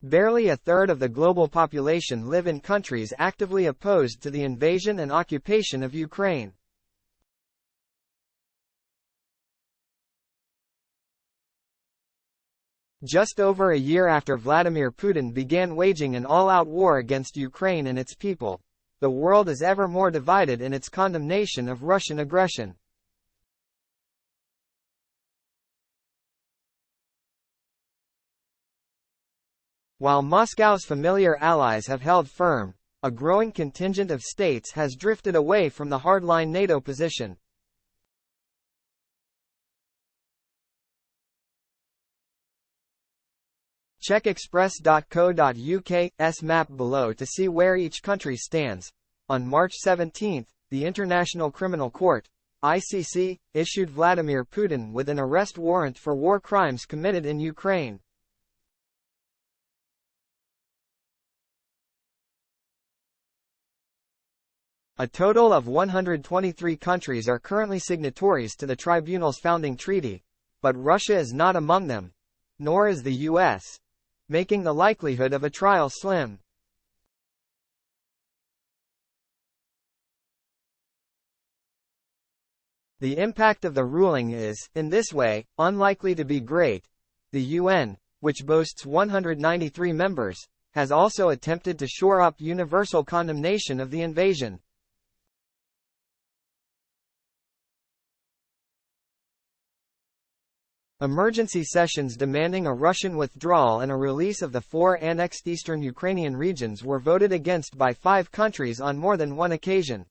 Barely a third of the global population live in countries actively opposed to the invasion and occupation of Ukraine. Just over a year after Vladimir Putin began waging an all-out war against Ukraine and its people, the world is ever more divided in its condemnation of Russian aggression. While Moscow's familiar allies have held firm, a growing contingent of states has drifted away from the hardline NATO position. Check express.co.uk's map below to see where each country stands. On March 17, the International Criminal Court, ICC, issued Vladimir Putin with an arrest warrant for war crimes committed in Ukraine. A total of 123 countries are currently signatories to the tribunal's founding treaty, but Russia is not among them, nor is the U.S., making the likelihood of a trial slim. The impact of the ruling is, in this way, unlikely to be great. The UN, which boasts 193 members, has also attempted to shore up universal condemnation of the invasion. Emergency sessions demanding a Russian withdrawal and a release of the 4 annexed eastern Ukrainian regions were voted against by 5 countries on more than one occasion.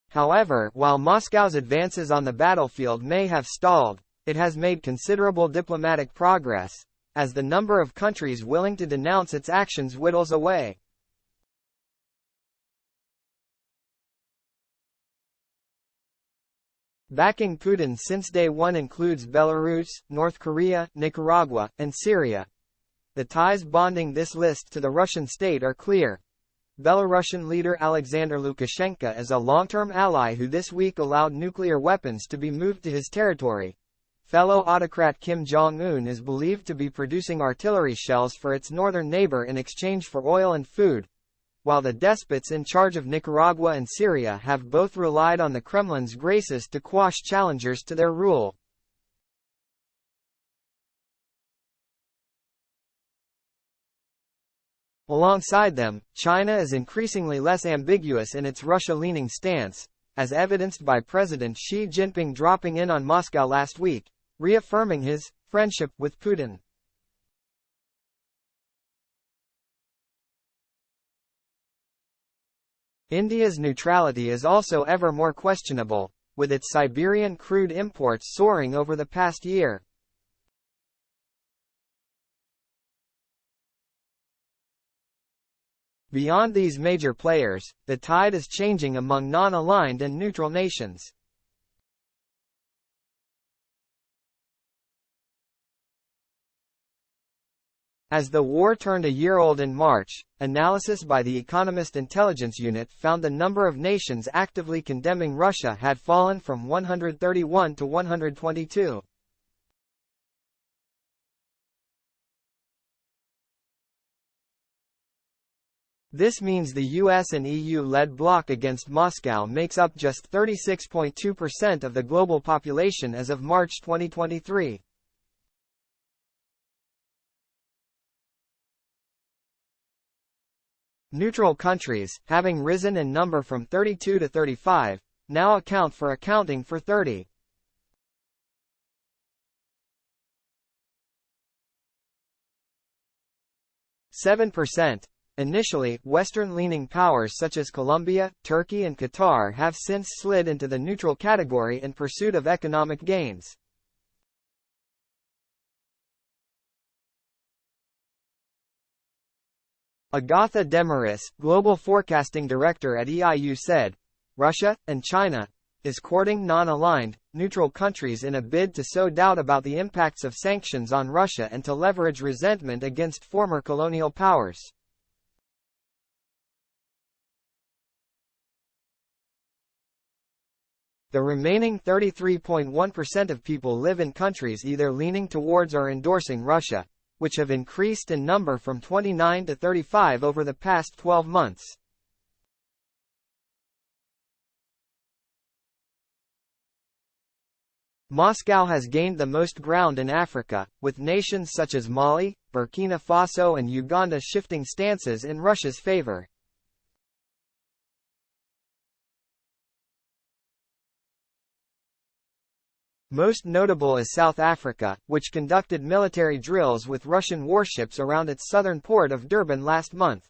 However, while Moscow's advances on the battlefield may have stalled, it has made considerable diplomatic progress, as the number of countries willing to denounce its actions whittles away. Backing Putin since day one includes Belarus, North Korea, Nicaragua, and Syria. The ties bonding this list to the Russian state are clear. Belarusian leader Alexander Lukashenko is a long-term ally who this week allowed nuclear weapons to be moved to his territory. Fellow autocrat Kim Jong-un is believed to be producing artillery shells for its northern neighbor in exchange for oil and food, while the despots in charge of Nicaragua and Syria have both relied on the Kremlin's graces to quash challengers to their rule. Alongside them, China is increasingly less ambiguous in its Russia-leaning stance, as evidenced by President Xi Jinping dropping in on Moscow last week, reaffirming his friendship with Putin. India's neutrality is also ever more questionable, with its Siberian crude imports soaring over the past year. Beyond these major players, the tide is changing among non-aligned and neutral nations. As the war turned a year old in March, analysis by the Economist Intelligence Unit found the number of nations actively condemning Russia had fallen from 131 to 122. This means the US and EU-led bloc against Moscow makes up just 36.2% of the global population as of March 2023. Neutral countries, having risen in number from 32 to 35, now accounting for 30.7%. Initially, Western-leaning powers such as Colombia, Turkey and Qatar have since slid into the neutral category in pursuit of economic gains. Agatha Demaris, Global Forecasting Director at EIU said, Russia, and China, is courting non-aligned, neutral countries in a bid to sow doubt about the impacts of sanctions on Russia and to leverage resentment against former colonial powers. The remaining 33.1% of people live in countries either leaning towards or endorsing Russia, which have increased in number from 29 to 35 over the past 12 months. Moscow has gained the most ground in Africa, with nations such as Mali, Burkina Faso and Uganda shifting stances in Russia's favor. Most notable is South Africa, which conducted military drills with Russian warships around its southern port of Durban last month.